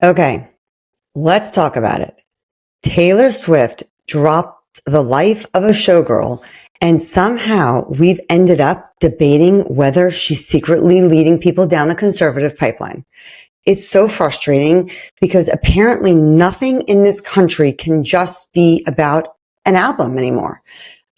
Okay, let's talk about it. Taylor Swift dropped the life of a showgirl, and somehow we've ended up debating whether she's secretly leading people down the conservative pipeline. It's so frustrating because apparently nothing in this country can just be about an album anymore.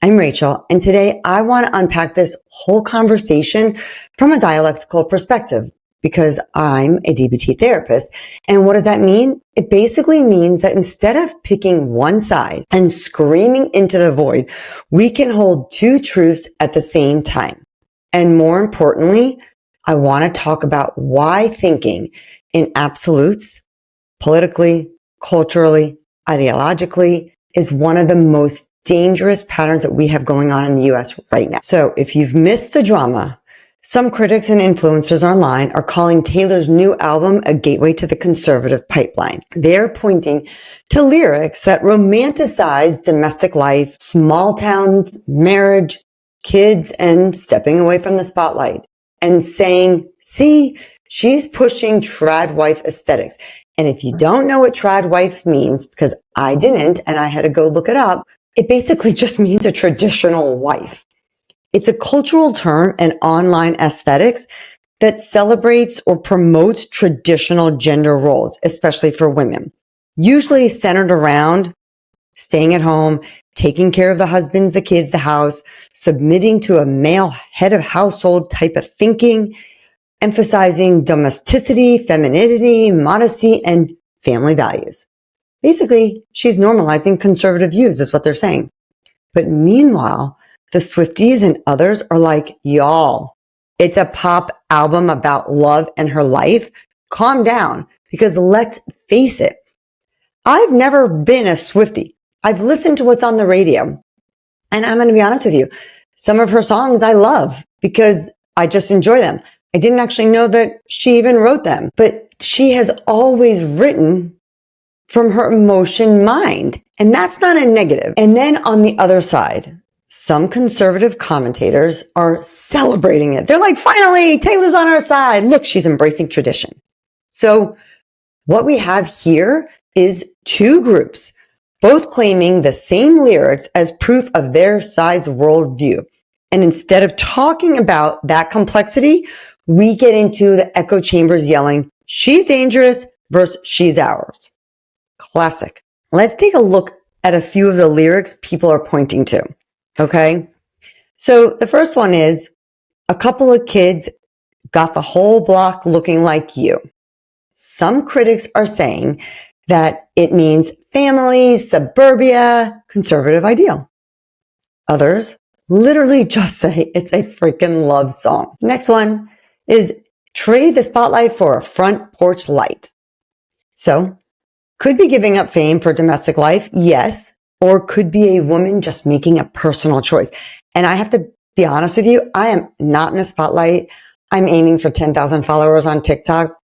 I'm Rachel, and today I want to unpack this whole conversation from a dialectical perspective because I'm a DBT therapist. And what does that mean? It basically means that instead of picking one side and screaming into the void, we can hold two truths at the same time. And more importantly, I want to talk about why thinking in absolutes, politically, culturally, ideologically, is one of the most dangerous patterns that we have going on in the US right now. So if you've missed the drama, some critics and influencers online are calling Taylor's new album a gateway to the conservative pipeline. They're pointing to lyrics that romanticize domestic life, small towns, marriage, kids, and stepping away from the spotlight, and saying, see, she's pushing trad wife aesthetics. And if you don't know what trad wife means, because I didn't and I had to go look it up, it basically just means a traditional wife. It's a cultural term and online aesthetics that celebrates or promotes traditional gender roles, especially for women, usually centered around staying at home, taking care of the husband, the kids, the house, submitting to a male head of household type of thinking, emphasizing domesticity, femininity, modesty, and family values. Basically, she's normalizing conservative views is what they're saying. But meanwhile, the Swifties and others are like, y'all, it's a pop album about love and her life. Calm down, because let's face it, I've never been a Swiftie. I've listened to what's on the radio. And I'm going to be honest with you. Some of her songs I love because I just enjoy them. I didn't actually know that she even wrote them, but she has always written from her emotion mind. And that's not a negative. And then on the other side, some conservative commentators are celebrating it. They're like, finally, Taylor's on our side. Look, she's embracing tradition. So what we have here is two groups, both claiming the same lyrics as proof of their side's worldview. And instead of talking about that complexity, we get into the echo chambers yelling, she's dangerous versus she's ours. Classic. Let's take a look at a few of the lyrics people are pointing to. Okay. So the first one is, a couple of kids got the whole block looking like you. Some critics are saying that it means family, suburbia, conservative ideal. Others literally just say it's a freaking love song. Next one is, trade the spotlight for a front porch light. So could be giving up fame for domestic life, yes, or could be a woman just making a personal choice. And I have to be honest with you, I am not in the spotlight. I'm aiming for 10,000 followers on TikTok,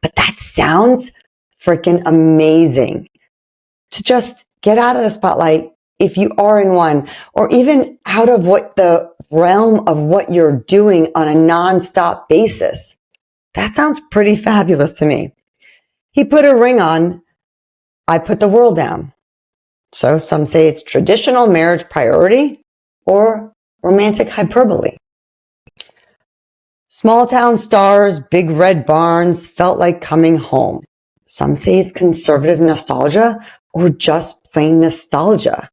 but that sounds freaking amazing to just get out of the spotlight if you are in one, or even out of what the realm of what you're doing on a nonstop basis. That sounds pretty fabulous to me. He put a ring on, I put the world down. So some say it's traditional marriage priority or romantic hyperbole. Small town stars, big red barns, felt like coming home. Some say it's conservative nostalgia or just plain nostalgia.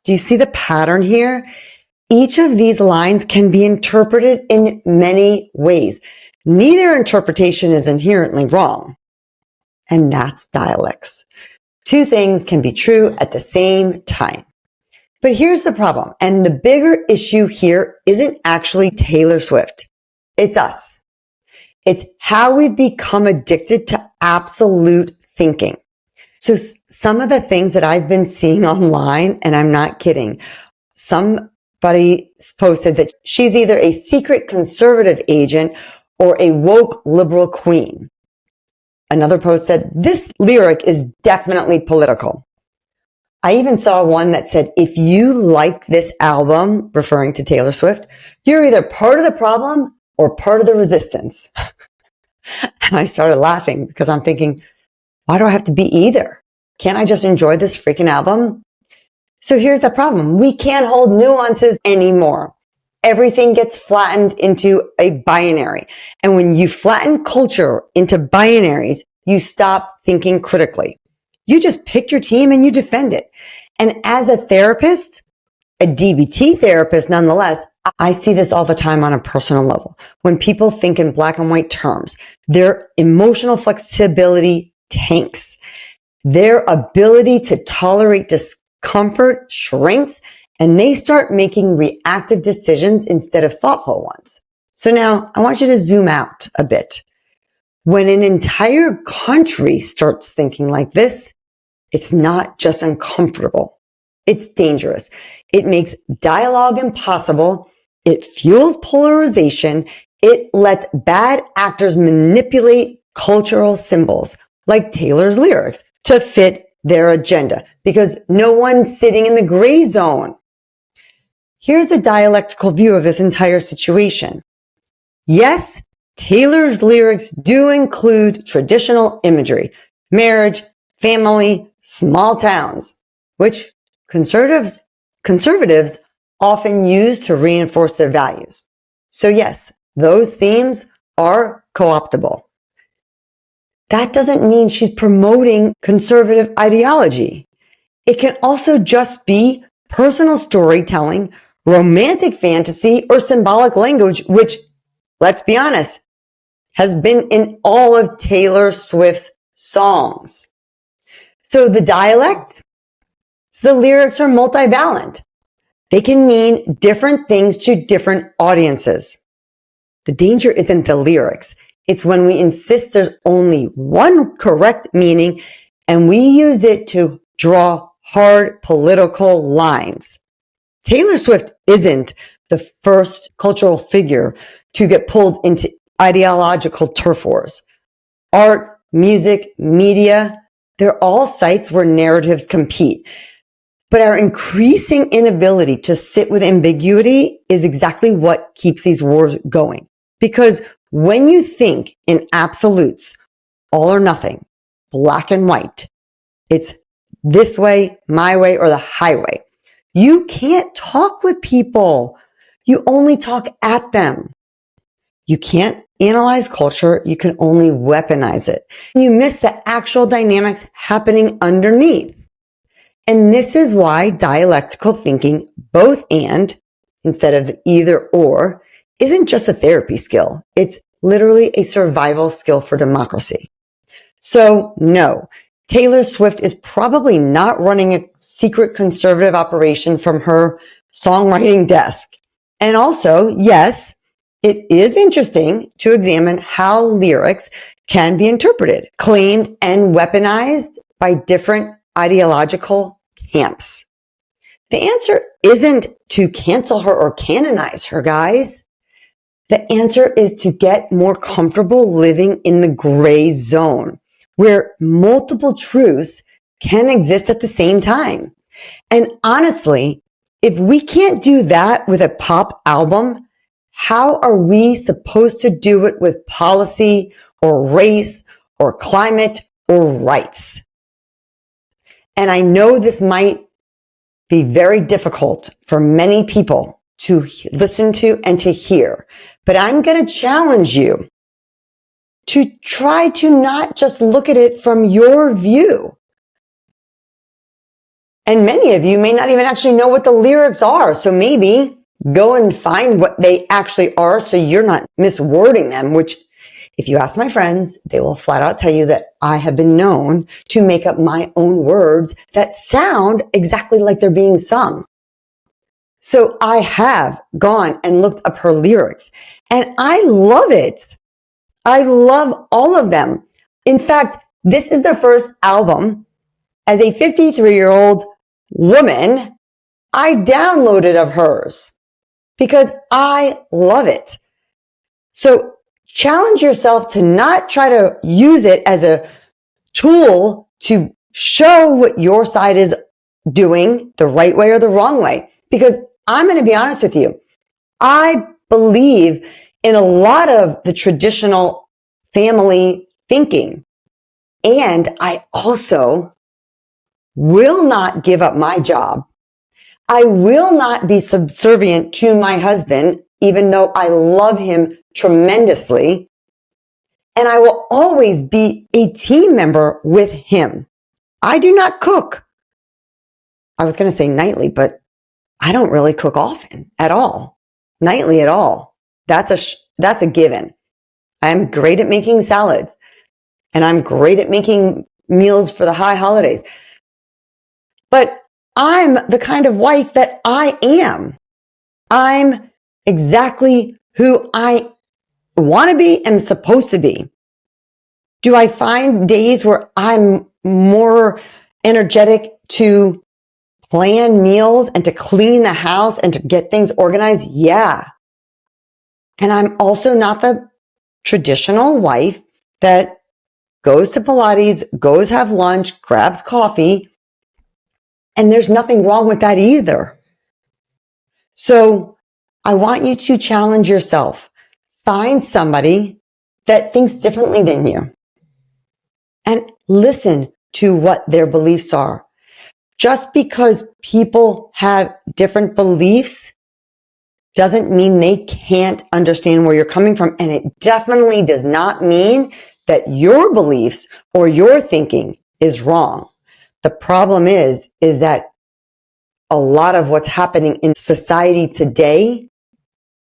Do you see the pattern here? Each of these lines can be interpreted in many ways. Neither interpretation is inherently wrong. And that's dialects. Two things can be true at the same time. But here's the problem. And the bigger issue here isn't actually Taylor Swift. It's us. It's how we've become addicted to absolute thinking. So some of the things that I've been seeing online, and I'm not kidding, somebody posted that she's either a secret conservative agent or a woke liberal queen. Another post said, this lyric is definitely political. I even saw one that said, if you like this album, referring to Taylor Swift, you're either part of the problem or part of the resistance. And I started laughing because I'm thinking, Why do I have to be either? Can't I just enjoy this freaking album? So here's the problem. We can't hold nuances anymore. Everything gets flattened into a binary. And when you flatten culture into binaries, you stop thinking critically. You just pick your team and you defend it. And as a therapist, a DBT therapist nonetheless, I see this all the time on a personal level. When people think in black and white terms, their emotional flexibility tanks. Their ability to tolerate discomfort shrinks, and they start making reactive decisions instead of thoughtful ones. So now I want you to zoom out a bit. When an entire country starts thinking like this, it's not just uncomfortable. It's dangerous. It makes dialogue impossible. It fuels polarization. It lets bad actors manipulate cultural symbols like Taylor's lyrics to fit their agenda because no one's sitting in the gray zone. Here's the dialectical view of this entire situation. Yes, Taylor's lyrics do include traditional imagery, marriage, family, small towns, which conservatives often use to reinforce their values. So yes, those themes are co-optable. That doesn't mean she's promoting conservative ideology. It can also just be personal storytelling, romantic fantasy, or symbolic language, which, let's be honest, has been in all of Taylor Swift's songs. So the dialect, the lyrics are multivalent. They can mean different things to different audiences. The danger isn't the lyrics. It's when we insist there's only one correct meaning and we use it to draw hard political lines. Taylor Swift isn't the first cultural figure to get pulled into ideological turf wars. Art, music, media, they're all sites where narratives compete. But our increasing inability to sit with ambiguity is exactly what keeps these wars going. Because when you think in absolutes, all or nothing, black and white, it's this way, my way, or the highway. You can't talk with people. You only talk at them. You can't analyze culture. You can only weaponize it. You miss the actual dynamics happening underneath. And this is why dialectical thinking, both and, instead of either or, isn't just a therapy skill. It's literally a survival skill for democracy. So no, Taylor Swift is probably not running a secret conservative operation from her songwriting desk. And also, yes, it is interesting to examine how lyrics can be interpreted, claimed, and weaponized by different ideological camps. The answer isn't to cancel her or canonize her, guys. The answer is to get more comfortable living in the gray zone where multiple truths can exist at the same time. And honestly, if we can't do that with a pop album, how are we supposed to do it with policy or race or climate or rights? And I know this might be very difficult for many people to listen to and to hear, but I'm going to challenge you to try to not just look at it from your view. And many of you may not even actually know what the lyrics are. So maybe go and find what they actually are so you're not miswording them, which if you ask my friends, they will flat out tell you that I have been known to make up my own words that sound exactly like they're being sung. So I have gone and looked up her lyrics and I love it. I love all of them. In fact, this is the first album as a 53-year-old woman I downloaded of hers because I love it. So challenge yourself to not try to use it as a tool to show what your side is doing the right way or the wrong way. Because I'm going to be honest with you. I believe in a lot of the traditional family thinking. And I also will not give up my job. I will not be subservient to my husband, even though I love him tremendously. And I will always be a team member with him. I do not cook. I was going to say nightly, but I don't really cook often at all. Nightly at all. That's a given. I'm great at making salads, and I'm great at making meals for the high holidays. But I'm the kind of wife that I am. I'm exactly who I want to be and supposed to be. Do I find days where I'm more energetic to plan meals and to clean the house and to get things organized? Yeah. And I'm also not the traditional wife that goes to Pilates, goes have lunch, grabs coffee. And there's nothing wrong with that either. So I want you to challenge yourself. Find somebody that thinks differently than you and listen to what their beliefs are. Just because people have different beliefs doesn't mean they can't understand where you're coming from. And it definitely does not mean that your beliefs or your thinking is wrong. The problem is that a lot of what's happening in society today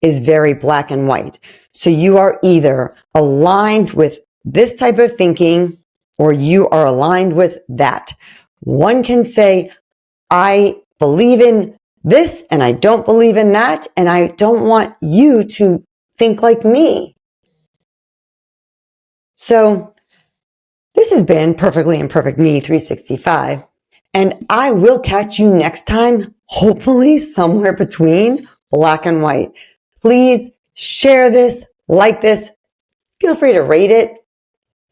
is very black and white. So you are either aligned with this type of thinking or you are aligned with that. One can say, I believe in this and I don't believe in that, and I don't want you to think like me. So this has been Perfectly Imperfect Me 365, and I will catch you next time, hopefully somewhere between black and white. Please share this, like this, feel free to rate it,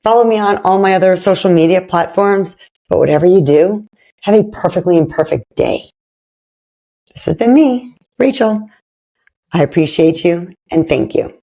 follow me on all my other social media platforms, but whatever you do, have a perfectly imperfect day. This has been me, Rachel. I appreciate you and thank you.